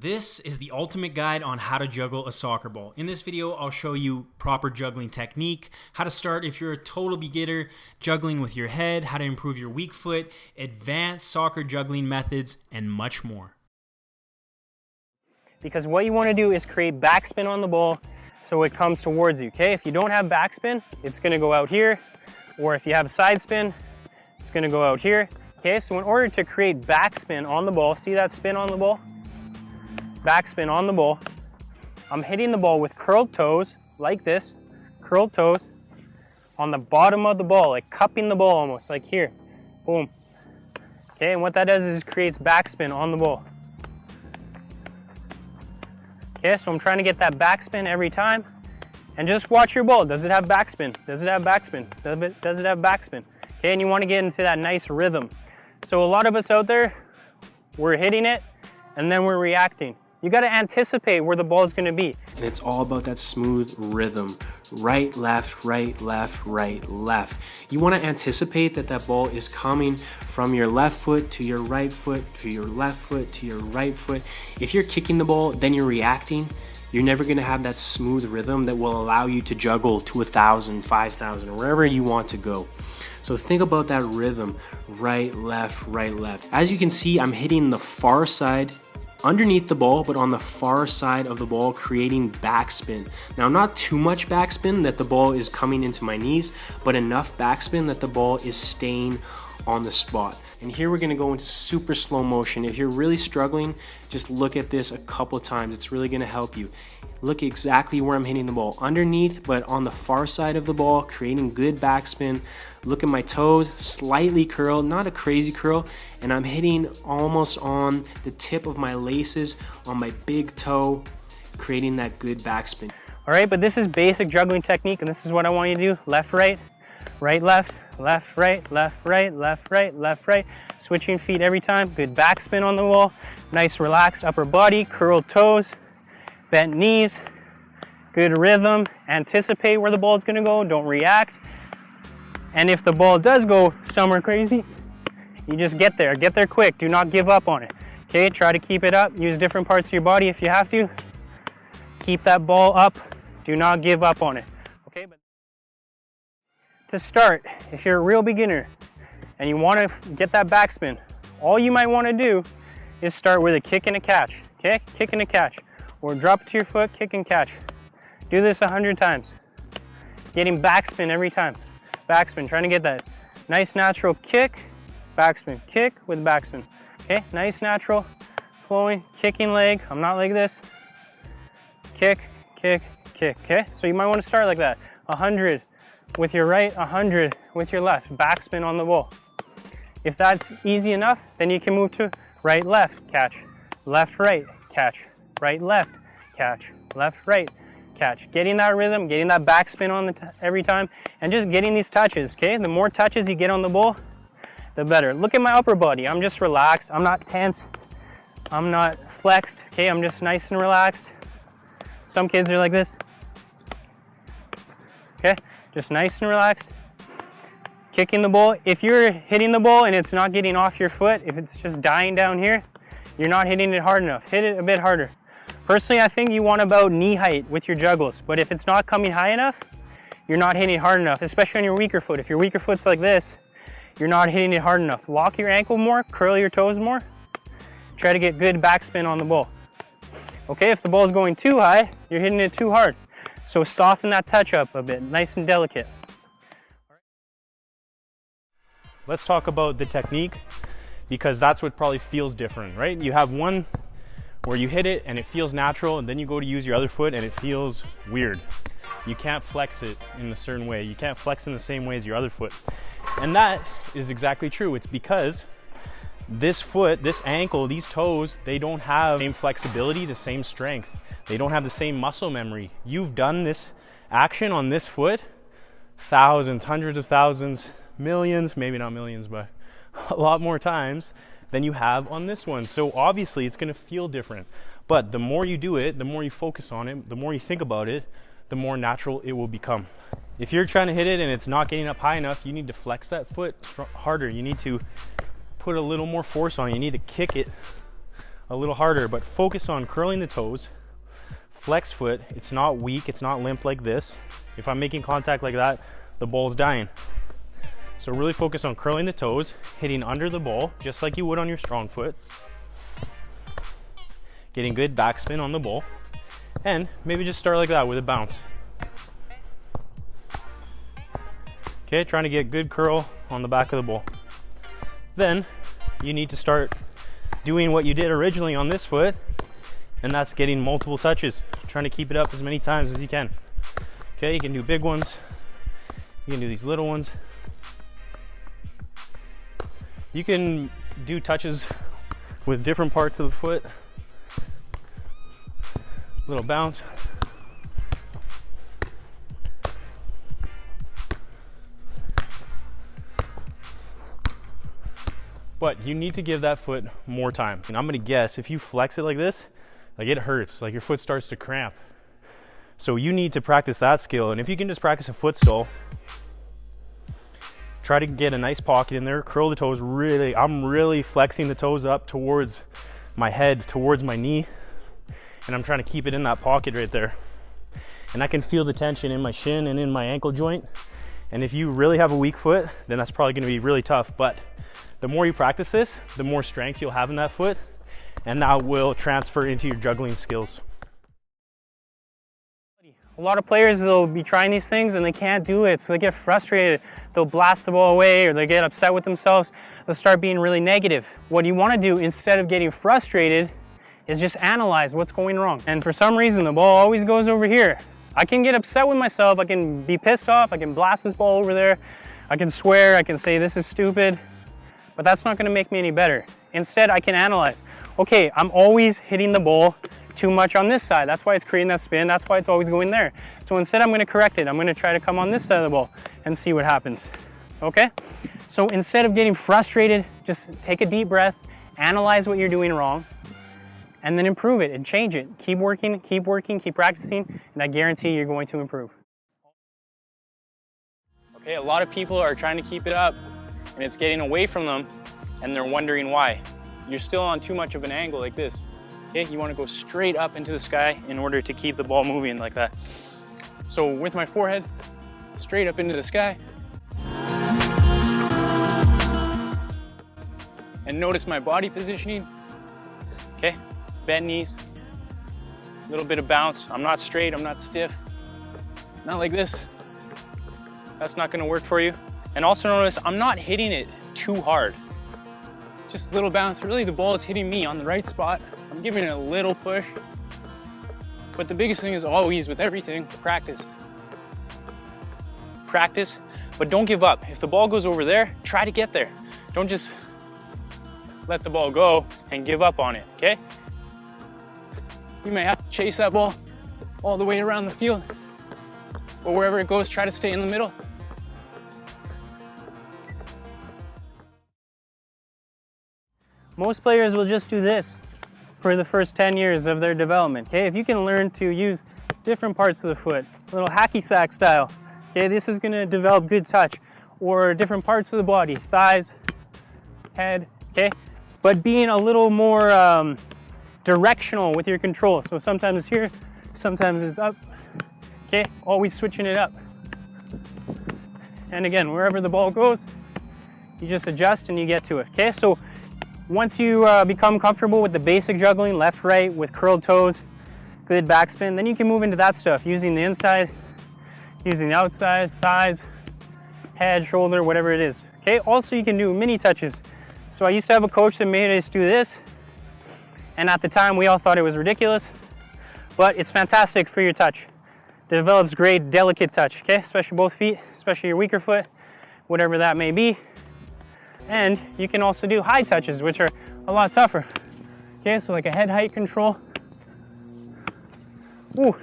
This is the ultimate guide on how to juggle a soccer ball. In this video, I'll show you proper juggling technique, how to start if you're a total beginner, juggling with your head, how to improve your weak foot, advanced soccer juggling methods, and much more. Because what you want to do is create backspin on the ball so it comes towards you, okay? If you don't have backspin, it's going to go out here, or if you have side spin, it's going to go out here, okay? So in order to create backspin on the ball, see that spin on the ball? Backspin on the ball. I'm hitting the ball with curled toes, like this, curled toes, on the bottom of the ball, like cupping the ball almost, like here, boom. Okay, and what that does is creates backspin on the ball. Okay, so I'm trying to get that backspin every time, and just watch your ball. Does it have backspin? Does it have backspin? Does it have backspin? Okay, and you want to get into that nice rhythm. So a lot of us out there, we're hitting it, and then we're reacting. You got to anticipate where the ball is going to be. And it's all about that smooth rhythm. Right, left, right, left, right, left. You want to anticipate that that ball is coming from your left foot to your right foot, to your left foot, to your right foot. If you're kicking the ball, then you're reacting, you're never going to have that smooth rhythm that will allow you to juggle to 1,000, 5,000, or wherever you want to go. So think about that rhythm, right, left, right, left. As you can see, I'm hitting the far side underneath the ball, but on the far side of the ball, creating backspin. Now, not too much backspin that the ball is coming into my knees, but enough backspin that the ball is staying on the spot. And here we're gonna go into super slow motion. If you're really struggling, just look at this a couple times. It's really gonna help you. Look exactly where I'm hitting the ball. Underneath, but on the far side of the ball, creating good backspin. Look at my toes, slightly curled, not a crazy curl, and I'm hitting almost on the tip of my laces on my big toe, creating that good backspin. All right, but this is basic juggling technique, and this is what I want you to do. Left, right, right, left, left, right, left, right, left, right, left, right. Switching feet every time. Good backspin on the wall. Nice relaxed upper body, curled toes, bent knees, good rhythm. Anticipate where the ball is gonna go, don't react. And if the ball does go somewhere crazy, you just get there quick. Do not give up on it. Okay, try to keep it up. Use different parts of your body if you have to. Keep that ball up. Do not give up on it. Okay, but to start, if you're a real beginner and you want to get that backspin, all you might want to do is start with a kick and a catch. Okay, kick and a catch. Or drop it to your foot, kick and catch. Do this 100 times. Getting backspin every time. Backspin, trying to get that nice natural kick, backspin, kick with backspin. Okay, nice natural flowing, kicking leg. I'm not like this. Kick, kick, kick, okay? So you might want to start like that. 100 with your right, 100 with your left. Backspin on the ball. If that's easy enough, then you can move to right, left, catch. Left, right, catch. Right, left, catch. Left, right, catch. Getting that rhythm, getting that backspin on every time, and just getting these touches, okay? The more touches you get on the ball, the better. Look at my upper body. I'm just relaxed. I'm not tense. I'm not flexed, okay? I'm just nice and relaxed. Some kids are like this. Okay, just nice and relaxed. Kicking the ball. If you're hitting the ball and it's not getting off your foot, if it's just dying down here, you're not hitting it hard enough. Hit it a bit harder. Personally, I think you want about knee height with your juggles, but if it's not coming high enough, you're not hitting it hard enough, especially on your weaker foot. If your weaker foot's like this, you're not hitting it hard enough. Lock your ankle more, curl your toes more. Try to get good backspin on the ball. Okay, if the ball is going too high, you're hitting it too hard. So soften that touch up a bit, nice and delicate. Let's talk about the technique, because that's what probably feels different, right? You have one where you hit it and it feels natural, and then you go to use your other foot and it feels weird. You can't flex it in a certain way. You can't flex in the same way as your other foot. And that is exactly true. It's because this foot, this ankle, these toes, they don't have the same flexibility, the same strength. They don't have the same muscle memory. You've done this action on this foot thousands, hundreds of thousands, millions, maybe not millions, but a lot more times than you have on this one. So obviously it's going to feel different. But the more you do it, the more you focus on it, the more you think about it, the more natural it will become. If you're trying to hit it and it's not getting up high enough, you need to flex that foot harder. You need to put a little more force on it. You need to kick it a little harder, but focus on curling the toes. Flex foot, it's not weak, it's not limp like this. If I'm making contact like that, the ball's dying. So really focus on curling the toes, hitting under the ball, just like you would on your strong foot. Getting good backspin on the ball. And maybe just start like that with a bounce. Okay, trying to get good curl on the back of the ball. Then you need to start doing what you did originally on this foot, and that's getting multiple touches, trying to keep it up as many times as you can. Okay, you can do big ones, you can do these little ones. You can do touches with different parts of the foot. Little bounce. But you need to give that foot more time. And I'm gonna guess if you flex it like this, like it hurts, like your foot starts to cramp. So you need to practice that skill. And if you can just practice a foot stall, try to get a nice pocket in there, curl the toes really. I'm really flexing the toes up towards my head, towards my knee, and I'm trying to keep it in that pocket right there. And I can feel the tension in my shin and in my ankle joint. And if you really have a weak foot, then that's probably gonna be really tough. But the more you practice this, the more strength you'll have in that foot, and that will transfer into your juggling skills. A lot of players will be trying these things and they can't do it, so they get frustrated. They'll blast the ball away or they get upset with themselves. They'll start being really negative. What you want to do instead of getting frustrated is just analyze what's going wrong. And for some reason, the ball always goes over here. I can get upset with myself, I can be pissed off, I can blast this ball over there, I can swear, I can say this is stupid, but that's not going to make me any better. Instead, I can analyze. Okay, I'm always hitting the ball too much on this side. That's why it's creating that spin. That's why it's always going there. So instead, I'm going to correct it. I'm going to try to come on this side of the ball and see what happens. Okay? So instead of getting frustrated, just take a deep breath, analyze what you're doing wrong, and then improve it and change it. Keep working, keep practicing, and I guarantee you're going to improve. Okay, a lot of people are trying to keep it up, and it's getting away from them, and they're wondering why. You're still on too much of an angle like this. Okay, you want to go straight up into the sky in order to keep the ball moving like that. So with my forehead straight up into the sky, and notice my body positioning. Okay, bent knees, a little bit of bounce. I'm not straight, I'm not stiff, not like this. That's not going to work for you. And also notice I'm not hitting it too hard. Just a little bounce. Really, the ball is hitting me on the right spot. I'm giving it a little push. But the biggest thing is always with everything, practice. Practice, but don't give up. If the ball goes over there, try to get there. Don't just let the ball go and give up on it, okay? You may have to chase that ball all the way around the field, but wherever it goes, try to stay in the middle. Most players will just do this for the first 10 years of their development. Okay, if you can learn to use different parts of the foot, a little hacky sack style, okay, this is going to develop good touch, or different parts of the body, thighs, head, okay, but being a little more directional with your control. So sometimes it's here, sometimes it's up, okay, always switching it up. And again, wherever the ball goes, you just adjust and you get to it, okay? So once you become comfortable with the basic juggling, left, right, with curled toes, good backspin, then you can move into that stuff, using the inside, using the outside, thighs, head, shoulder, whatever it is. Okay, also you can do mini touches. So I used to have a coach that made us do this, and at the time we all thought it was ridiculous, but it's fantastic for your touch. Develops great, delicate touch, okay? Especially both feet, especially your weaker foot, whatever that may be. And you can also do high touches, which are a lot tougher. Okay, so like a head height control. Ooh.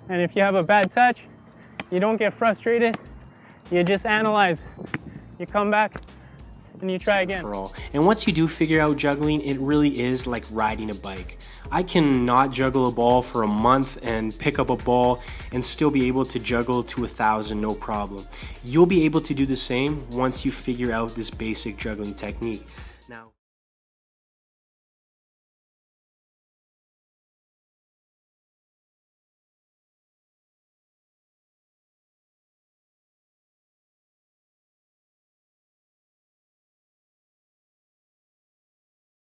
And if you have a bad touch, you don't get frustrated. You just analyze. You come back and you try again. And once you do figure out juggling, it really is like riding a bike. I cannot juggle a ball for a month and pick up a ball and still be able to juggle to 1,000 no problem. You'll be able to do the same once you figure out this basic juggling technique.